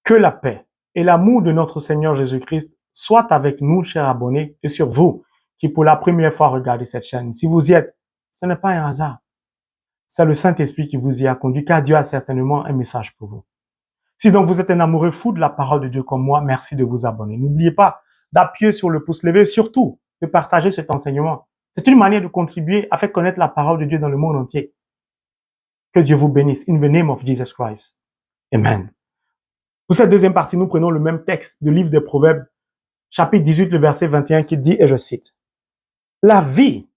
Que la paix et l'amour de notre Seigneur Jésus-Christ soient avec nous, chers abonnés, et sur vous qui pour la première fois regardez cette chaîne. Si vous y êtes, ce n'est pas un hasard. C'est le Saint-Esprit qui vous y a conduit, car Dieu a certainement un message pour vous. Si donc vous êtes un amoureux fou de la parole de Dieu comme moi, merci de vous abonner. N'oubliez pas d'appuyer sur le pouce levé, surtout de partager cet enseignement. C'est une manière de contribuer à faire connaître la parole de Dieu dans le monde entier. Que Dieu vous bénisse. In the name of Jesus Christ. Amen. Pour cette deuxième partie, nous prenons le même texte du livre des Proverbes, chapitre 18, le verset 21, qui dit, et je cite, « La vie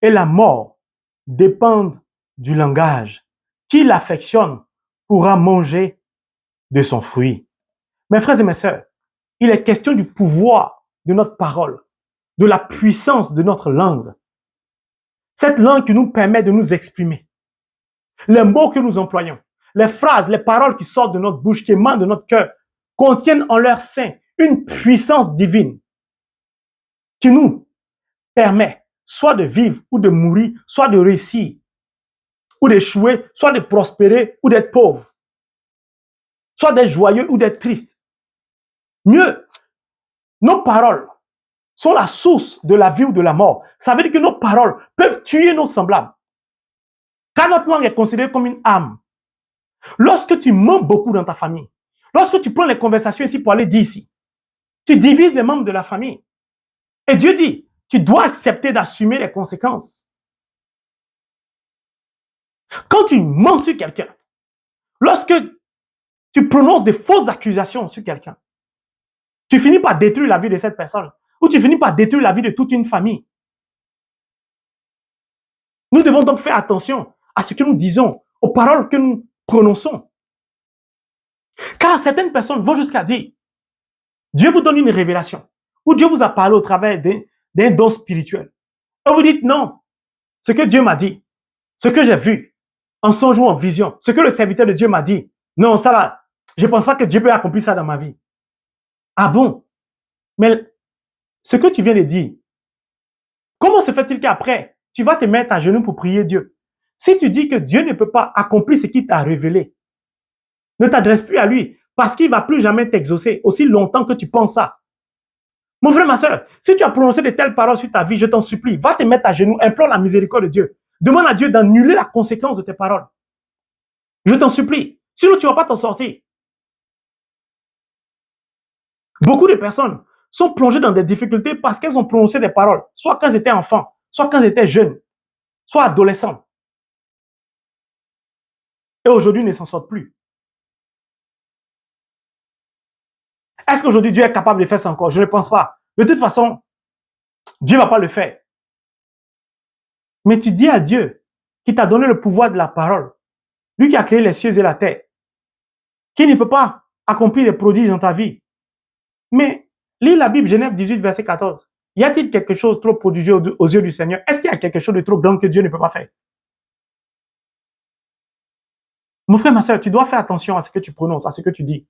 et la mort dépendent du langage. Qui l'affectionne pourra manger de son fruit. » Mes frères et mes sœurs, il est question du pouvoir de notre parole, de la puissance de notre langue. Cette langue qui nous permet de nous exprimer. Les mots que nous employons, les phrases, les paroles qui sortent de notre bouche, qui émanent de notre cœur, contiennent en leur sein une puissance divine qui nous permet soit de vivre ou de mourir, soit de réussir ou d'échouer, soit de prospérer ou d'être pauvre, soit d'être joyeux ou d'être triste. Mieux, nos paroles sont la source de la vie ou de la mort. Ça veut dire que nos paroles peuvent tuer nos semblables. Car notre langue est considérée comme une arme. Lorsque tu mens beaucoup dans ta famille, lorsque tu prends les conversations ici pour aller dire ici, tu divises les membres de la famille. Et Dieu dit, tu dois accepter d'assumer les conséquences. Quand tu mens sur quelqu'un, lorsque tu prononces des fausses accusations sur quelqu'un, tu finis par détruire la vie de cette personne ou tu finis par détruire la vie de toute une famille. Nous devons donc faire attention à ce que nous disons, aux paroles que nous prononçons. Car certaines personnes vont jusqu'à dire, Dieu vous donne une révélation ou Dieu vous a parlé au travers d'un don spirituel. Et vous dites non, ce que Dieu m'a dit, ce que j'ai vu, en songe ou en vision, ce que le serviteur de Dieu m'a dit, non, ça là, je ne pense pas que Dieu peut accomplir ça dans ma vie. Ah bon? Mais ce que tu viens de dire, comment se fait-il qu'après, tu vas te mettre à genoux pour prier Dieu? Si tu dis que Dieu ne peut pas accomplir ce qu'il t'a révélé, ne t'adresse plus à lui parce qu'il ne va plus jamais t'exaucer aussi longtemps que tu penses ça. Mon frère, ma soeur, si tu as prononcé de telles paroles sur ta vie, je t'en supplie, va te mettre à genoux, implore la miséricorde de Dieu. Demande à Dieu d'annuler la conséquence de tes paroles. Je t'en supplie. Sinon, tu ne vas pas t'en sortir. Beaucoup de personnes sont plongées dans des difficultés parce qu'elles ont prononcé des paroles, soit quand elles étaient enfants, soit quand elles étaient jeunes, soit adolescents. Et aujourd'hui, ne s'en sortent plus. Est-ce qu'aujourd'hui, Dieu est capable de faire ça encore? Je ne pense pas. De toute façon, Dieu ne va pas le faire. Mais tu dis à Dieu, qui t'a donné le pouvoir de la parole, lui qui a créé les cieux et la terre, qui ne peut pas accomplir des prodiges dans ta vie. Mais lis la Bible, Genèse 18, verset 14. Y a-t-il quelque chose de trop prodigieux aux yeux du Seigneur? Est-ce qu'il y a quelque chose de trop grand que Dieu ne peut pas faire? Mon frère, ma soeur, tu dois faire attention à ce que tu prononces, à ce que tu dis.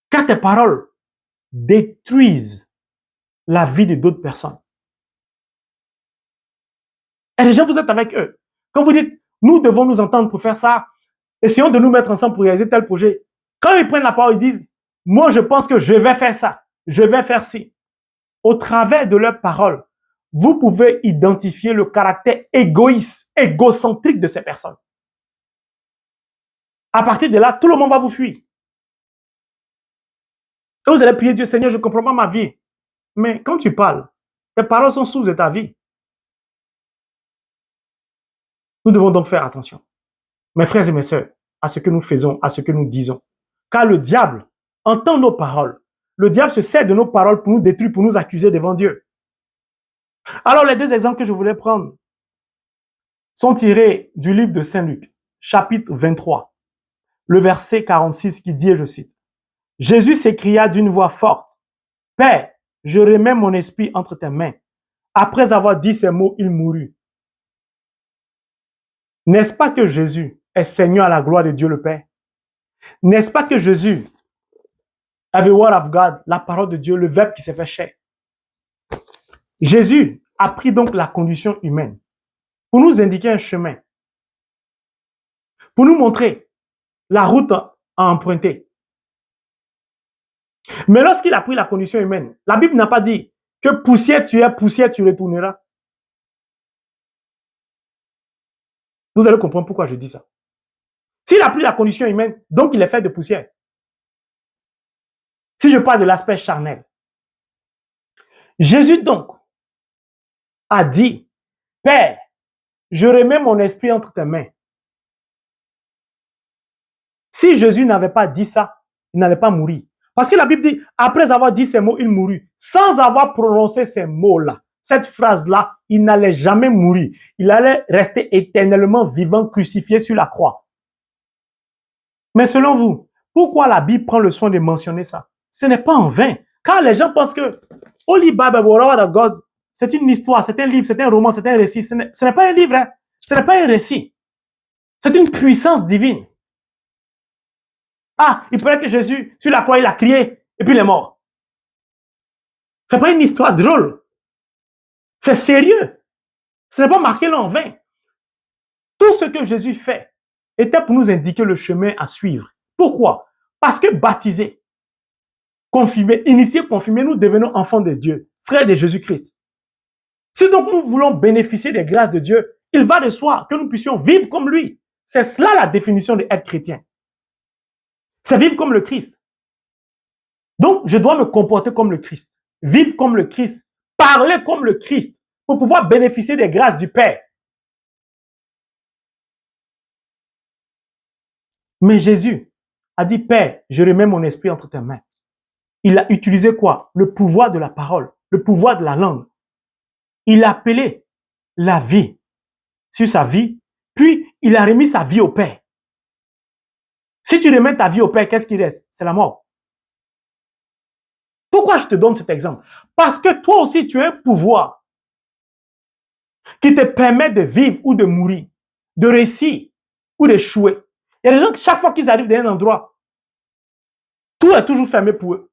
Car tes paroles détruisent la vie de d'autres personnes. Et les gens, vous êtes avec eux. Quand vous dites, nous devons nous entendre pour faire ça, essayons de nous mettre ensemble pour réaliser tel projet. Quand ils prennent la parole, ils disent, moi, je pense que je vais faire ça, je vais faire ci. Au travers de leurs paroles, vous pouvez identifier le caractère égoïste, égocentrique de ces personnes. À partir de là, tout le monde va vous fuir. Et vous allez prier Dieu, Seigneur, je ne comprends pas ma vie. Mais quand tu parles, tes paroles sont sources de ta vie. Nous devons donc faire attention, mes frères et mes sœurs, à ce que nous faisons, à ce que nous disons. Car le diable entend nos paroles. Le diable se sert de nos paroles pour nous détruire, pour nous accuser devant Dieu. Alors, les deux exemples que je voulais prendre sont tirés du livre de Saint Luc, chapitre 23, le verset 46 qui dit, et je cite, « Jésus s'écria d'une voix forte, « Père, je remets mon esprit entre tes mains. » Après avoir dit ces mots, il mourut. N'est-ce pas que Jésus est Seigneur à la gloire de Dieu le Père? N'est-ce pas que Jésus avait Word of God, la parole de Dieu, le Verbe qui s'est fait chair? Jésus a pris donc la condition humaine pour nous indiquer un chemin, pour nous montrer la route à emprunter. Mais lorsqu'il a pris la condition humaine, la Bible n'a pas dit que poussière tu es, poussière tu retourneras. Vous allez comprendre pourquoi je dis ça. S'il a pris la condition humaine, donc il est fait de poussière. Si je parle de l'aspect charnel. Jésus donc a dit, Père, je remets mon esprit entre tes mains. Si Jésus n'avait pas dit ça, il n'allait pas mourir. Parce que la Bible dit, après avoir dit ces mots, il mourut. Sans avoir prononcé ces mots-là, cette phrase-là, il n'allait jamais mourir. Il allait rester éternellement vivant, crucifié sur la croix. Mais selon vous, pourquoi la Bible prend le soin de mentionner ça? Ce n'est pas en vain. Car les gens pensent que Holy Bible, Word of God, c'est une histoire, c'est un livre, c'est un roman, c'est un récit. Ce n'est pas un livre, hein? Ce n'est pas un récit. C'est une puissance divine. Ah, il paraît que Jésus, sur la croix, il a crié et puis il est mort. Ce n'est pas une histoire drôle. C'est sérieux. Ce n'est pas marqué là en vain. Tout ce que Jésus fait était pour nous indiquer le chemin à suivre. Pourquoi? Parce que baptisés, confirmés, initiés, confirmés, nous devenons enfants de Dieu, frères de Jésus-Christ. Si donc nous voulons bénéficier des grâces de Dieu, il va de soi que nous puissions vivre comme lui. C'est cela la définition d'être chrétien. C'est vivre comme le Christ. Donc, je dois me comporter comme le Christ, vivre comme le Christ, parler comme le Christ pour pouvoir bénéficier des grâces du Père. Mais Jésus a dit, Père, je remets mon esprit entre tes mains. Il a utilisé quoi? Le pouvoir de la parole, le pouvoir de la langue. Il a appelé la vie sur sa vie, puis il a remis sa vie au Père. Si tu remets ta vie au Père, qu'est-ce qui reste? C'est la mort. Pourquoi je te donne cet exemple? Parce que toi aussi, tu as un pouvoir qui te permet de vivre ou de mourir, de réussir ou d'échouer. Il y a des gens qui, chaque fois qu'ils arrivent dans un endroit, tout est toujours fermé pour eux.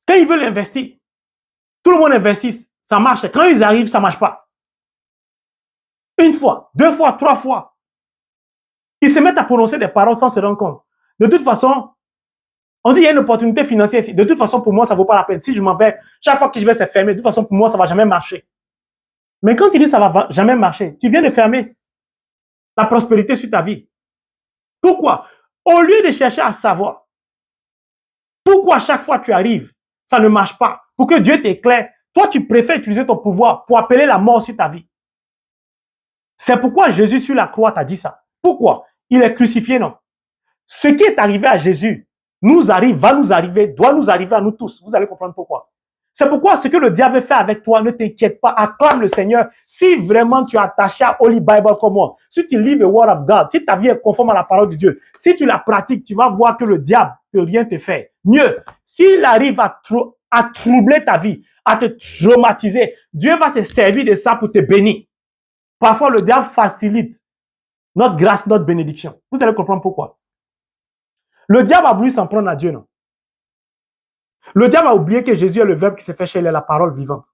Quand ils veulent investir, tout le monde investit, ça marche. Quand ils arrivent, ça ne marche pas. Une fois, deux fois, trois fois. Ils se mettent à prononcer des paroles sans se rendre compte. De toute façon, on dit qu'il y a une opportunité financière ici. De toute façon, pour moi, ça ne vaut pas la peine. Si je m'en vais, chaque fois que je vais, c'est fermé. De toute façon, pour moi, ça ne va jamais marcher. Mais quand il dit ça ne va jamais marcher, tu viens de fermer la prospérité sur ta vie. Pourquoi? Au lieu de chercher à savoir pourquoi à chaque fois tu arrives, ça ne marche pas, pour que Dieu t'éclaire, toi, tu préfères utiliser ton pouvoir pour appeler la mort sur ta vie. C'est pourquoi Jésus sur la croix t'a dit ça. Pourquoi? Il est crucifié, non? Ce qui est arrivé à Jésus nous arrive, va nous arriver, doit nous arriver à nous tous. Vous allez comprendre pourquoi. C'est pourquoi ce que le diable fait avec toi, ne t'inquiète pas, acclame le Seigneur. Si vraiment tu es attaché à Holy Bible comme moi, si tu lis the Word of God, si ta vie est conforme à la parole de Dieu, si tu la pratiques, tu vas voir que le diable ne peut rien te faire. Mieux, s'il arrive à troubler ta vie, à te traumatiser, Dieu va se servir de ça pour te bénir. Parfois, le diable facilite notre grâce, notre bénédiction. Vous allez comprendre pourquoi. Le diable a voulu s'en prendre à Dieu, non? Le diable a oublié que Jésus est le Verbe qui s'est fait chair, il est la parole vivante.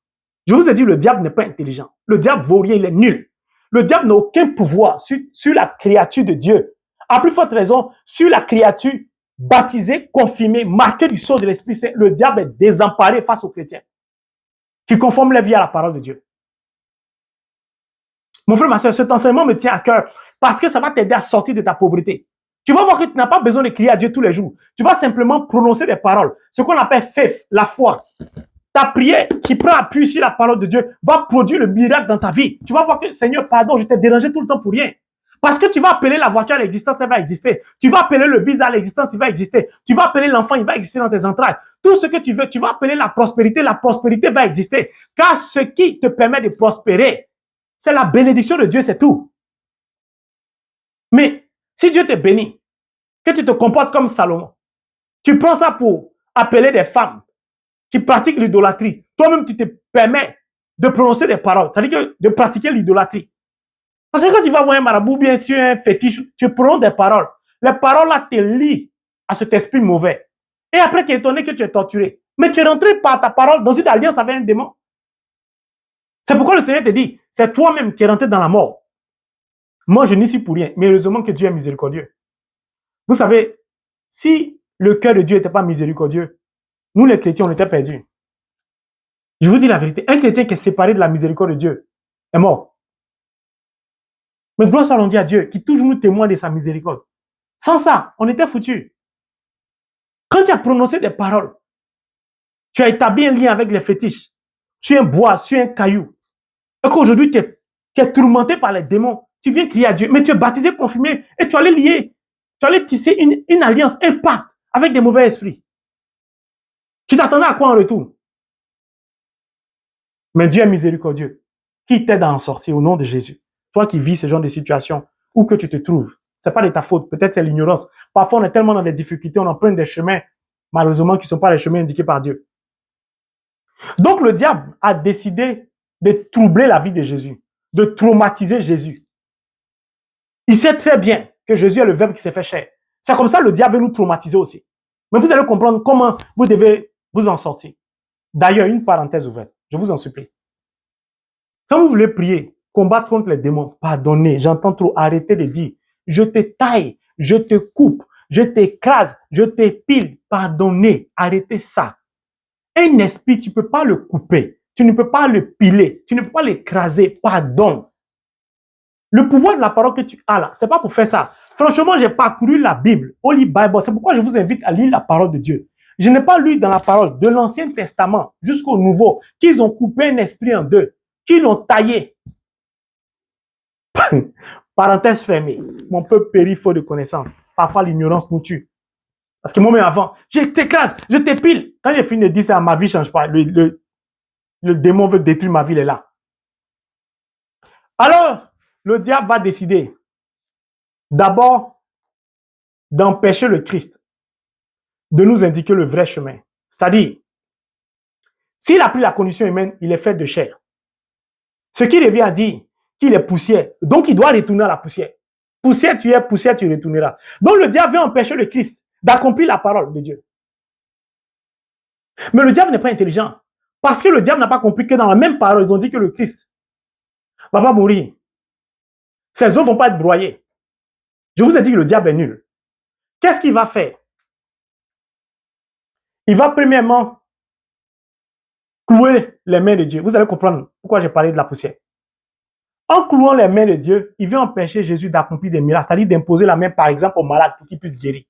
Je vous ai dit, le diable n'est pas intelligent. Le diable vaut rien, il est nul. Le diable n'a aucun pouvoir sur la créature de Dieu. À plus forte raison, sur la créature baptisée, confirmée, marquée du sceau de l'Esprit Saint, le diable est désemparé face aux chrétiens qui conforment leur vie à la parole de Dieu. Mon frère, ma soeur, cet enseignement me tient à cœur parce que ça va t'aider à sortir de ta pauvreté. Tu vas voir que tu n'as pas besoin de crier à Dieu tous les jours. Tu vas simplement prononcer des paroles. Ce qu'on appelle faith, la foi. Ta prière qui prend appui sur la parole de Dieu va produire le miracle dans ta vie. Tu vas voir que, Seigneur, pardon, je t'ai dérangé tout le temps pour rien. Parce que tu vas appeler la voiture à l'existence, elle va exister. Tu vas appeler le visa à l'existence, il va exister. Tu vas appeler l'enfant, il va exister dans tes entrailles. Tout ce que tu veux, tu vas appeler la prospérité va exister. Car ce qui te permet de prospérer, c'est la bénédiction de Dieu, c'est tout. Mais si Dieu te bénit, que tu te comportes comme Salomon, tu prends ça pour appeler des femmes qui pratiquent l'idolâtrie. Toi-même, tu te permets de prononcer des paroles, c'est-à-dire que de pratiquer l'idolâtrie. Parce que quand tu vas voir un marabout, bien sûr, un fétiche, tu prononces des paroles. Les paroles là te lient à cet esprit mauvais. Et après, tu es étonné que tu es torturé. Mais tu es rentré par ta parole dans une alliance avec un démon. C'est pourquoi le Seigneur te dit, c'est toi-même qui es rentré dans la mort. Moi, je n'y suis pour rien, mais heureusement que Dieu est miséricordieux. Vous savez, si le cœur de Dieu n'était pas miséricordieux, nous les chrétiens, on était perdus. Je vous dis la vérité, un chrétien qui est séparé de la miséricorde de Dieu est mort. Mais gloire soit rendue à Dieu, qui toujours nous témoigne de sa miséricorde. Sans ça, on était foutus. Quand tu as prononcé des paroles, tu as établi un lien avec les fétiches, sur un bois, sur un caillou, et qu'aujourd'hui tu es tourmenté par les démons, tu viens crier à Dieu, mais tu es baptisé, confirmé, et tu allais lier, tu allais tisser une alliance, un pacte avec des mauvais esprits. Tu t'attendais à quoi en retour? Mais Dieu est miséricordieux, qui t'aide à en sortir au nom de Jésus. Toi qui vis ce genre de situation, où que tu te trouves, c'est pas de ta faute, peut-être c'est l'ignorance. Parfois on est tellement dans des difficultés, on emprunte des chemins, malheureusement, qui ne sont pas les chemins indiqués par Dieu. Donc le diable a décidé de troubler la vie de Jésus, de traumatiser Jésus. Il sait très bien que Jésus est le Verbe qui s'est fait chair. C'est comme ça que le diable veut nous traumatiser aussi. Mais vous allez comprendre comment vous devez vous en sortir. D'ailleurs, une parenthèse ouverte, je vous en supplie. Quand vous voulez prier, combattre contre les démons, pardonnez, j'entends trop, arrêtez de dire, je te taille, je te coupe, je t'écrase, je t'épile, pardonnez, arrêtez ça. Un esprit, tu ne peux pas le couper, tu ne peux pas le piler, tu ne peux pas l'écraser, pardon. Le pouvoir de la parole que tu as là, ce n'est pas pour faire ça. Franchement, j'ai parcouru la Bible, Holy Bible, c'est pourquoi je vous invite à lire la parole de Dieu. Je n'ai pas lu dans la parole de l'Ancien Testament jusqu'au Nouveau qu'ils ont coupé un esprit en deux, qu'ils l'ont taillé. Parenthèse fermée. Mon peuple périt faute de connaissance. Parfois, l'ignorance nous tue. Parce que moi-même avant, je t'écrase, je t'épile. Quand j'ai fini de dire ça, ma vie ne change pas. Le démon veut détruire ma vie, il est là. Alors, le diable va décider d'abord d'empêcher le Christ de nous indiquer le vrai chemin. C'est-à-dire, s'il a pris la condition humaine, il est fait de chair. Ce qui revient à dire qu'il est poussière. Donc, il doit retourner à la poussière. Poussière, tu es, poussière, tu retourneras. Donc, le diable veut empêcher le Christ d'accomplir la parole de Dieu. Mais le diable n'est pas intelligent. Parce que le diable n'a pas compris que dans la même parole, ils ont dit que le Christ ne va pas mourir. Ses os ne vont pas être broyés. Je vous ai dit que le diable est nul. Qu'est-ce qu'il va faire? Il va premièrement clouer les mains de Dieu. Vous allez comprendre pourquoi j'ai parlé de la poussière. En clouant les mains de Dieu, il veut empêcher Jésus d'accomplir des miracles, c'est-à-dire d'imposer la main, par exemple, au malade pour qu'il puisse guérir.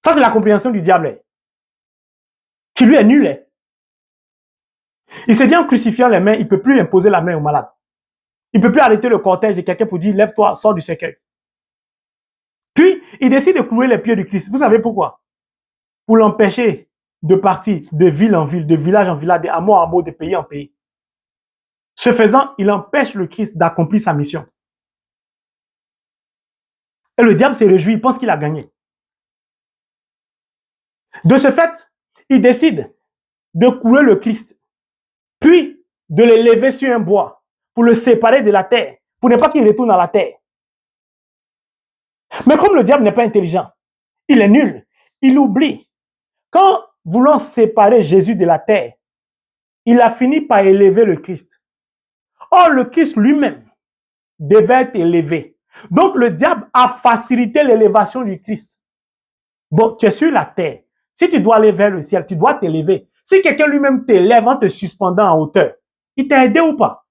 Ça, c'est la compréhension du diable, qui lui est nul. Il s'est dit en crucifiant les mains, il ne peut plus imposer la main au malade. Il ne peut plus arrêter le cortège de quelqu'un pour dire, lève-toi, sors du cercueil. Puis, il décide de clouer les pieds du Christ. Vous savez pourquoi? Pour l'empêcher de partir de ville en ville, de village en village, de hameau en hameau, de pays en pays. Ce faisant, il empêche le Christ d'accomplir sa mission. Et le diable se réjouit, il pense qu'il a gagné. De ce fait, il décide de clouer le Christ, puis de le lever sur un bois pour le séparer de la terre, pour ne pas qu'il retourne à la terre. Mais comme le diable n'est pas intelligent, il est nul, il oublie. Quand voulant séparer Jésus de la terre, il a fini par élever le Christ. Or, le Christ lui-même devait être élevé. Donc, le diable a facilité l'élévation du Christ. Bon, tu es sur la terre. Si tu dois aller vers le ciel, tu dois t'élever. Si quelqu'un lui-même t'élève en te suspendant en hauteur, il t'a aidé ou pas?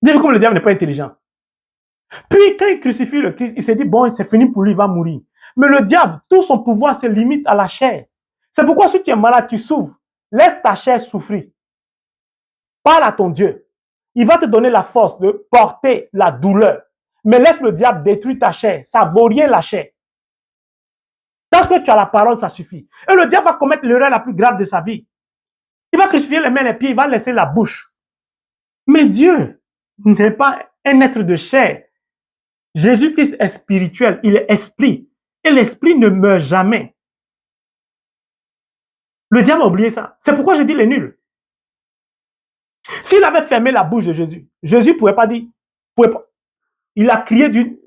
Vous avez vu comme le diable n'est pas intelligent. Puis, quand il crucifie le Christ, il s'est dit, bon, c'est fini pour lui, il va mourir. Mais le diable, tout son pouvoir se limite à la chair. C'est pourquoi si tu es malade, tu souffres. Laisse ta chair souffrir. Parle à ton Dieu. Il va te donner la force de porter la douleur. Mais laisse le diable détruire ta chair. Ça ne vaut rien la chair. Tant que tu as la parole, ça suffit. Et le diable va commettre l'erreur la plus grave de sa vie. Il va crucifier les mains et les pieds, il va laisser la bouche. Mais Dieu n'est pas un être de chair. Jésus-Christ est spirituel, il est esprit. Et l'esprit ne meurt jamais. Le diable a oublié ça. C'est pourquoi je dis les nuls. S'il avait fermé la bouche de Jésus, Jésus ne pouvait pas dire. Il a crié d'une.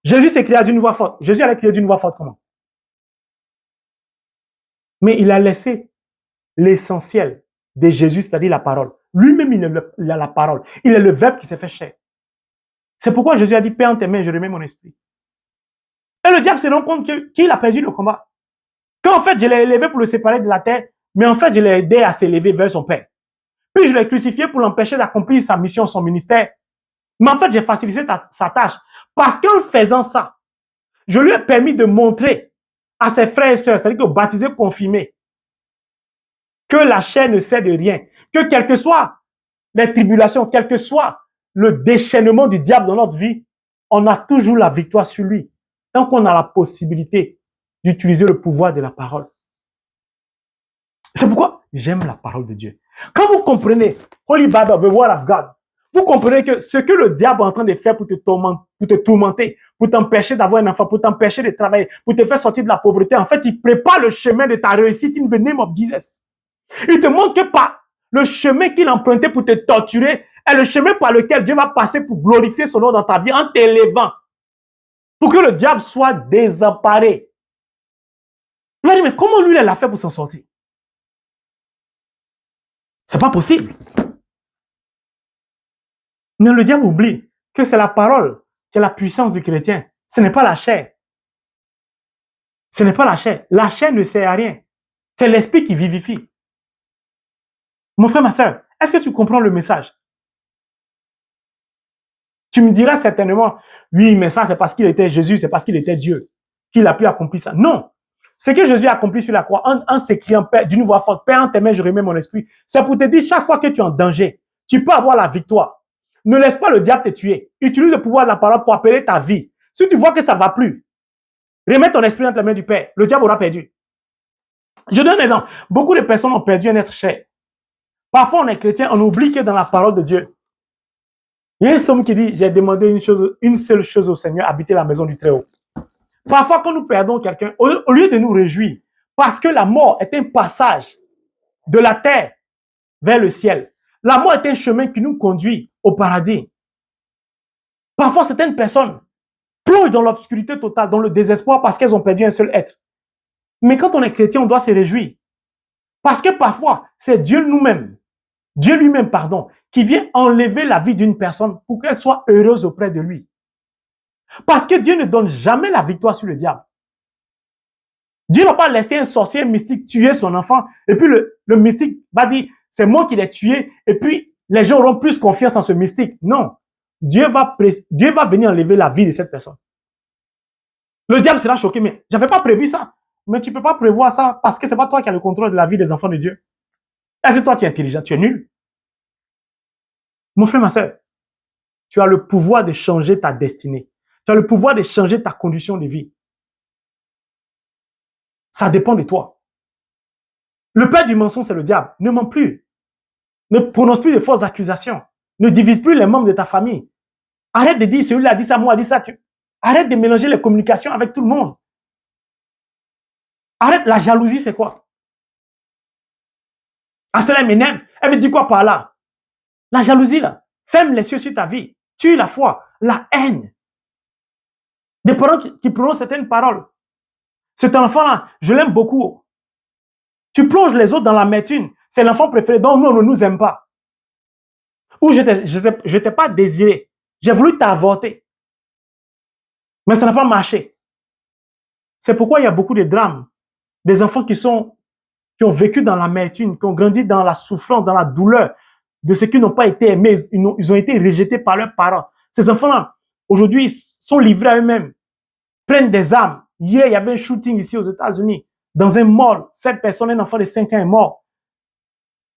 Jésus s'est crié d'une voix forte. Jésus allait crier d'une voix forte comment? Mais il a laissé l'essentiel de Jésus, c'est-à-dire la parole. Lui-même, il a la parole. Il est le Verbe qui s'est fait chair. C'est pourquoi Jésus a dit, Père, en tes mains, je remets mon esprit. le diable se rend compte qu'il a perdu le combat. Qu'en fait, je l'ai élevé pour le séparer de la terre, mais en fait, je l'ai aidé à s'élever vers son Père. Puis je l'ai crucifié pour l'empêcher d'accomplir sa mission, son ministère. Mais en fait, j'ai facilité sa tâche. Parce qu'en faisant ça, je lui ai permis de montrer à ses frères et sœurs, c'est-à-dire aux baptisés confirmés, que la chair ne sert de rien. Que quelles que soient les tribulations, quel que soit le déchaînement du diable dans notre vie, on a toujours la victoire sur lui. Tant qu'on a la possibilité d'utiliser le pouvoir de la parole. C'est pourquoi j'aime la parole de Dieu. Quand vous comprenez, Holy Bible, the Word of God, vous comprenez que ce que le diable est en train de faire pour te tourmenter, pour t'empêcher d'avoir un enfant, pour t'empêcher de travailler, pour te faire sortir de la pauvreté, en fait, il prépare le chemin de ta réussite in the name of Jesus. Il te montre que par le chemin qu'il empruntait pour te torturer est le chemin par lequel Dieu va passer pour glorifier son nom dans ta vie en t'élevant. Pour que le diable soit désemparé. Il va dire, mais comment lui, il a fait pour s'en sortir? C'est pas possible. Mais le diable oublie que c'est la parole qui est la puissance du chrétien. Ce n'est pas la chair. Ce n'est pas la chair. La chair ne sert à rien. C'est l'esprit qui vivifie. Mon frère, ma soeur, est-ce que tu comprends le message? Tu me diras certainement, oui, mais ça, c'est parce qu'il était Jésus, c'est parce qu'il était Dieu, qu'il a pu accomplir ça. Non. Ce que Jésus a accompli sur la croix, en s'écriant d'une voix forte, Père, en tes mains, je remets mon esprit, c'est pour te dire, chaque fois que tu es en danger, tu peux avoir la victoire. Ne laisse pas le diable te tuer. Utilise le pouvoir de la parole pour appeler ta vie. Si tu vois que ça ne va plus, remets ton esprit entre les mains du Père. Le diable aura perdu. Je donne un exemple. Beaucoup de personnes ont perdu un être cher. Parfois, on est chrétien, on oublie que dans la parole de Dieu, il y a un psaume qui dit, j'ai demandé une seule chose au Seigneur, habiter la maison du Très-Haut. Parfois, quand nous perdons quelqu'un, au lieu de nous réjouir, parce que la mort est un passage de la terre vers le ciel. La mort est un chemin qui nous conduit au paradis. Parfois, certaines personnes plongent dans l'obscurité totale, dans le désespoir, parce qu'elles ont perdu un seul être. Mais quand on est chrétien, on doit se réjouir. Parce que parfois, c'est Dieu lui-même, qui vient enlever la vie d'une personne pour qu'elle soit heureuse auprès de lui. Parce que Dieu ne donne jamais la victoire sur le diable. Dieu n'a pas laissé un sorcier mystique tuer son enfant et puis le mystique va dire, c'est moi qui l'ai tué et puis les gens auront plus confiance en ce mystique. Non. Dieu va venir enlever la vie de cette personne. Le diable sera choqué, mais j'avais pas prévu ça. Mais tu peux pas prévoir ça parce que c'est pas toi qui as le contrôle de la vie des enfants de Dieu. Est-ce que toi tu es intelligent? Tu es nul. Mon frère, ma soeur, tu as le pouvoir de changer ta destinée. Tu as le pouvoir de changer ta condition de vie. Ça dépend de toi. Le père du mensonge, c'est le diable. Ne mens plus. Ne prononce plus de fausses accusations. Ne divise plus les membres de ta famille. Arrête de dire celui-là a dit ça, moi a dit ça. Arrête de mélanger les communications avec tout le monde. Arrête, la jalousie, c'est quoi? Ah, cela m'énerve. Elle veut dire quoi par là? La jalousie, là. Ferme les cieux sur ta vie. Tue la foi, la haine. Des parents qui prononcent certaines paroles. Cet enfant-là, je l'aime beaucoup. Tu plonges les autres dans l'amertume. C'est l'enfant préféré dont nous, on ne nous aime pas. Ou je t'ai pas désiré. J'ai voulu t'avorter. Mais ça n'a pas marché. C'est pourquoi il y a beaucoup de drames. Des enfants qui ont vécu dans l'amertume, qui ont grandi dans la souffrance, dans la douleur de ceux qui n'ont pas été aimés. Ils ont été rejetés par leurs parents. Ces enfants-là, aujourd'hui, sont livrés à eux-mêmes. Prennent des armes. Hier, il y avait un shooting ici aux États-Unis. Dans un mall, cette personne, un enfant de 5 ans est mort.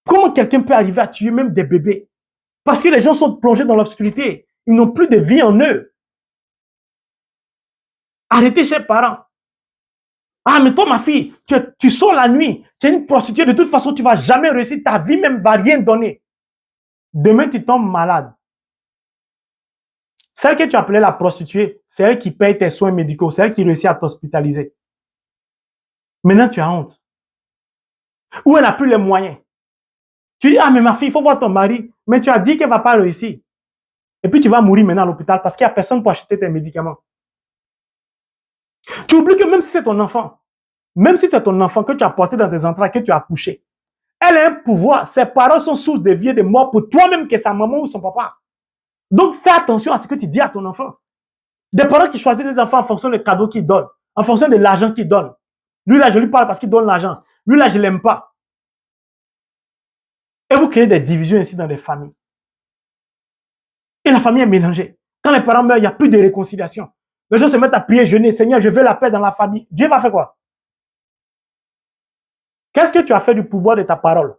Comment quelqu'un peut arriver à tuer même des bébés? Parce que les gens sont plongés dans l'obscurité. Ils n'ont plus de vie en eux. Arrêtez, chers parents. Ah, mais toi, ma fille, tu sors la nuit. Tu es une prostituée. De toute façon, tu ne vas jamais réussir. Ta vie même ne va rien donner. Demain, tu tombes malade. Celle que tu appelais la prostituée, c'est elle qui paye tes soins médicaux. C'est elle qui réussit à t'hospitaliser. Maintenant, tu as honte. Ou elle n'a plus les moyens. Tu dis, ah, mais ma fille, il faut voir ton mari. Mais tu as dit qu'elle ne va pas réussir. Et puis, tu vas mourir maintenant à l'hôpital parce qu'il n'y a personne pour acheter tes médicaments. Tu oublies que même si c'est ton enfant, que tu as porté dans tes entrailles, que tu as accouché, elle a un pouvoir. Ses parents sont source de vie et de mort pour toi-même que sa maman ou son papa. Donc, fais attention à ce que tu dis à ton enfant. Des parents qui choisissent des enfants en fonction des cadeaux qu'ils donnent. en fonction de l'argent qu'il donne. Lui, là, je lui parle parce qu'il donne l'argent. Lui, là, je ne l'aime pas. Et vous créez des divisions ainsi dans les familles. Et la famille est mélangée. Quand les parents meurent, il n'y a plus de réconciliation. Les gens se mettent à prier, jeûner. Seigneur, je veux la paix dans la famille. Dieu va faire quoi? Qu'est-ce que tu as fait du pouvoir de ta parole?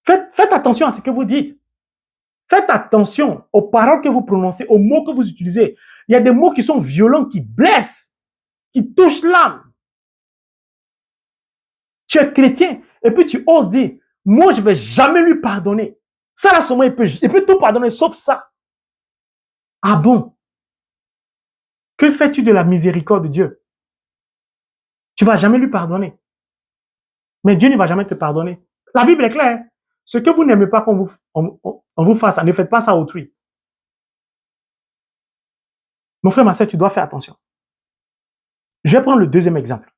Faites attention à ce que vous dites. Faites attention aux paroles que vous prononcez, aux mots que vous utilisez. Il y a des mots qui sont violents, qui blessent, qui touchent l'âme. Tu es chrétien et puis tu oses dire, moi, je ne vais jamais lui pardonner. Ça, là, seulement, il peut tout pardonner, sauf ça. Ah bon? Que fais-tu de la miséricorde de Dieu? Tu ne vas jamais lui pardonner. Mais Dieu ne va jamais te pardonner. La Bible est claire. Ce que vous n'aimez pas qu'on vous fasse, ne faites pas ça à autrui. Mon frère, ma soeur, tu dois faire attention. Je vais prendre le deuxième exemple.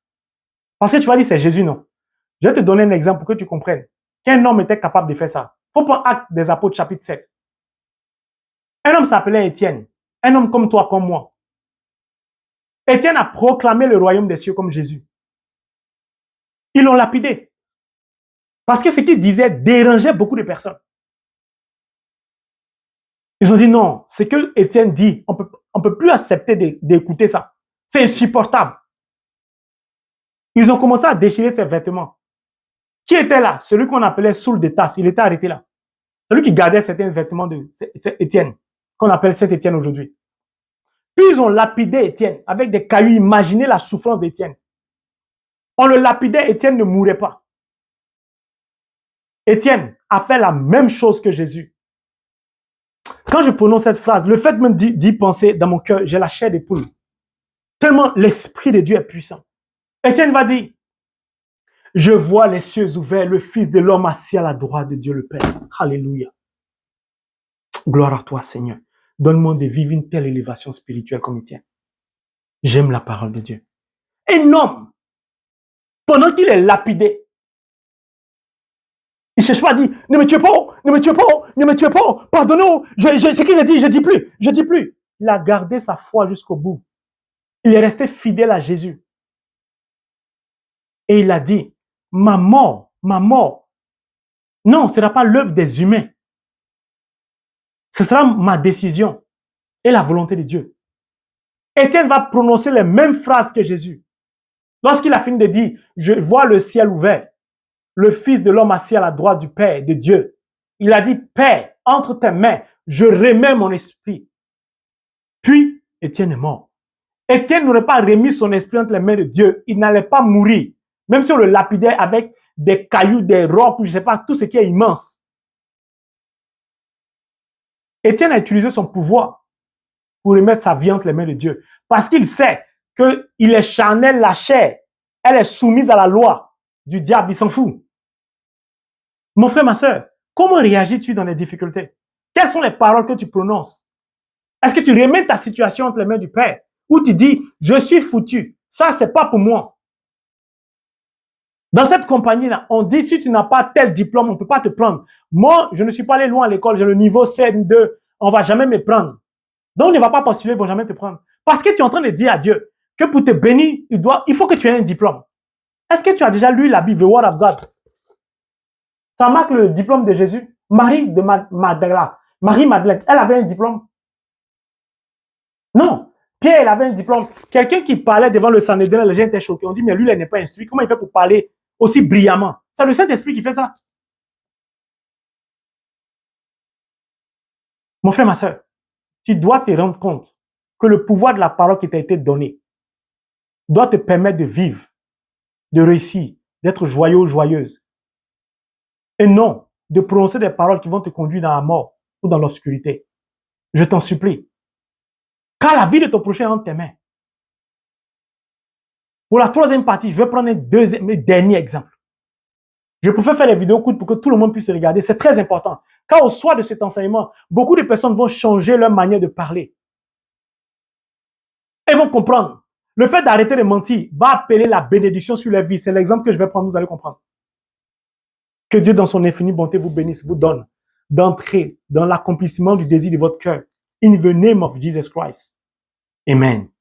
Parce que tu vas dire, c'est Jésus, non. Je vais te donner un exemple pour que tu comprennes qu'un homme était capable de faire ça. Il faut prendre Actes des Apôtres, chapitre 7. Un homme s'appelait Étienne. Un homme comme toi, comme moi. Étienne a proclamé le royaume des cieux comme Jésus. Ils l'ont lapidé. Parce que ce qu'il disait dérangeait beaucoup de personnes. Ils ont dit non, ce que Étienne dit, on peut plus accepter d'écouter ça. C'est insupportable. Ils ont commencé à déchirer ses vêtements. Qui était là? Celui qu'on appelait Saul de Tarse. Il était arrêté là. Celui qui gardait certains vêtements de Étienne, qu'on appelle Saint Étienne aujourd'hui. Puis ils ont lapidé Étienne avec des cailloux. Imaginez la souffrance d'Étienne. On le lapidait, Étienne ne mourait pas. Étienne a fait la même chose que Jésus. Quand je prononce cette phrase, le fait même d'y penser dans mon cœur, j'ai la chair des poules. Tellement l'Esprit de Dieu est puissant. Étienne va dire, je vois les cieux ouverts, le Fils de l'homme assis à la droite de Dieu le Père. Alléluia. Gloire à toi, Seigneur. Donne-moi de vivre une telle élévation spirituelle comme Étienne. J'aime la parole de Dieu. Un homme, pendant qu'il est lapidé, il ne cherche pas à dire, ne me tuez pas, ne me tuez pas, ne me tuez pas, pardonnez-moi, ce que j'ai dit, je dis plus. Il a gardé sa foi jusqu'au bout. Il est resté fidèle à Jésus. Et il a dit, ma mort, non, ce ne sera pas l'œuvre des humains. Ce sera ma décision et la volonté de Dieu. Étienne va prononcer les mêmes phrases que Jésus. Lorsqu'il a fini de dire, je vois le ciel ouvert, le Fils de l'homme assis à la droite du Père, de Dieu. Il a dit, Père, entre tes mains, je remets mon esprit. Puis, Étienne est mort. Étienne n'aurait pas remis son esprit entre les mains de Dieu. Il n'allait pas mourir. Même si on le lapidait avec des cailloux, des rocs, ou je ne sais pas, tout ce qui est immense. Étienne a utilisé son pouvoir pour remettre sa vie entre les mains de Dieu. Parce qu'il sait qu'il est charnel, la chair. Elle est soumise à la loi du diable. Il s'en fout. Mon frère, ma soeur, comment réagis-tu dans les difficultés? Quelles sont les paroles que tu prononces? Est-ce que tu remets ta situation entre les mains du Père? Ou tu dis, je suis foutu. Ça, c'est pas pour moi. Dans cette compagnie-là, on dit, si tu n'as pas tel diplôme, on ne peut pas te prendre. Moi, je ne suis pas allé loin à l'école, j'ai le niveau CM2, on ne va jamais me prendre. Donc, on ne va pas postuler, ils ne vont jamais te prendre. Parce que tu es en train de dire à Dieu que pour te bénir, il faut que tu aies un diplôme. Est-ce que tu as déjà lu la Bible, The Word of God? Ça marque le diplôme de Jésus. Marie de Magdalene, Marie-Madeleine, elle avait un diplôme? Non. Pierre, il avait un diplôme. Quelqu'un qui parlait devant le Sanhédrin, les gens étaient choqués. On dit, mais lui, il n'est pas instruit. Comment il fait pour parler aussi brillamment? C'est le Saint-Esprit qui fait ça. Mon frère, ma soeur, tu dois te rendre compte que le pouvoir de la parole qui t'a été donné doit te permettre de vivre, de réussir, d'être joyeux ou joyeuse. Et non de prononcer des paroles qui vont te conduire dans la mort ou dans l'obscurité. Je t'en supplie. Car la vie de ton prochain est entre tes mains. Pour la troisième partie, je vais prendre mes derniers exemples. Je préfère faire les vidéos courtes pour que tout le monde puisse regarder. C'est très important. Car au soir de cet enseignement, beaucoup de personnes vont changer leur manière de parler. Elles vont comprendre. Le fait d'arrêter de mentir va appeler la bénédiction sur leur vie. C'est l'exemple que je vais prendre, vous allez comprendre. Que Dieu, dans son infinie bonté, vous bénisse, vous donne d'entrer dans l'accomplissement du désir de votre cœur. In the name of Jesus Christ. Amen.